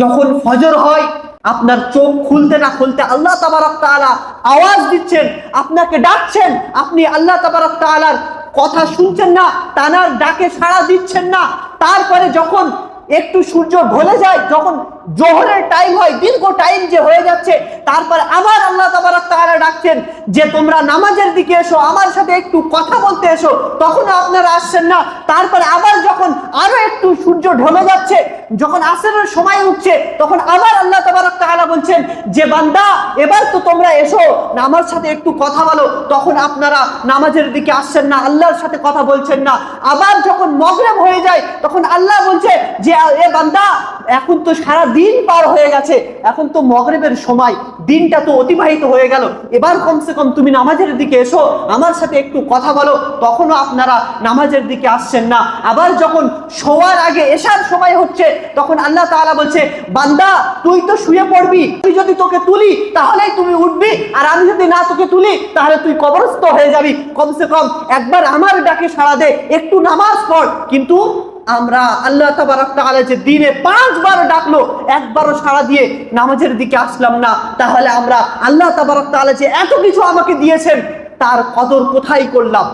যখন ফজর হয় আপনার চোখ খুলতে না খুলতে আল্লাহ তাবারক তাআলা আওয়াজ দিচ্ছেন, আপনাকে ডাকছেন, আপনি আল্লাহ তাবারক তাআলার কথা শুনছেন না, তানার ডাকে সাড়া দিচ্ছেন না। তারপরে যখন একটু সূর্য ঢলে যায়, যখন জোহরের টাইম হয়, দীর্ঘ টাইম যে হয়ে যাচ্ছে, তারপরে আবার আল্লাহ তাবারক তাআলা ডাকছেন যে তোমরা নামাজের দিকে এসো, আমার সাথে একটু কথা বলতে এসো, তখন আপনারা আসছেন না। তারপরে আবার যখন আরো একটু সূর্য ঢলে যাচ্ছে, যখন আসরের সময় উঠছে, তখন আবার আল্লাহ তাবারক তাআলা বলছেন যে বান্দা এবার তো তোমরা এসো, আমার সাথে একটু কথা বলো, তখন আপনারা নামাজের দিকে আসছেন না, আল্লাহর সাথে কথা বলছেন না। আবার যখন মাগরিব হয়ে যায়, তখন আল্লাহ বলছে যে এ বান্দা এখন তো সারা দিন পার হয়ে গেছে, এখন তো মাগরিবের সময়, দিনটা তো অতিবাহিত হয়ে গেল, এবার কমসে কম তুমি নামাজের দিকে এসো, আমার সাথে একটু কথা বলো, তখনও আপনারা নামাজের দিকে আসছেন না। আবার যখন শোয়ার আগে এশার সময় হচ্ছে, তখন আল্লাহ তাআলা বলছে বান্দা তুই তো শুয়ে পড়বি, তুই যদি তোকে তুলি তাহলেই তুমি উঠবি, আর আমি যদি না তোকে তুলি তাহলে তুই কবরস্থ হয়ে যাবি, কমসে কম একবার আমার ডাকে সাড়া দে, একটু নামাজ পড়। কিন্তু আমরা আল্লাহ তাবারক তাআলা যে দিনে 5 বার ডাকলো, একবারও সাড়া দিয়ে নামাজের দিকে আসলাম না, তাহলে আমরা আল্লাহ তাবারক তাআলা যে এত কিছু আমাকে দিয়েছেন তার কদর কোথায় করলাম?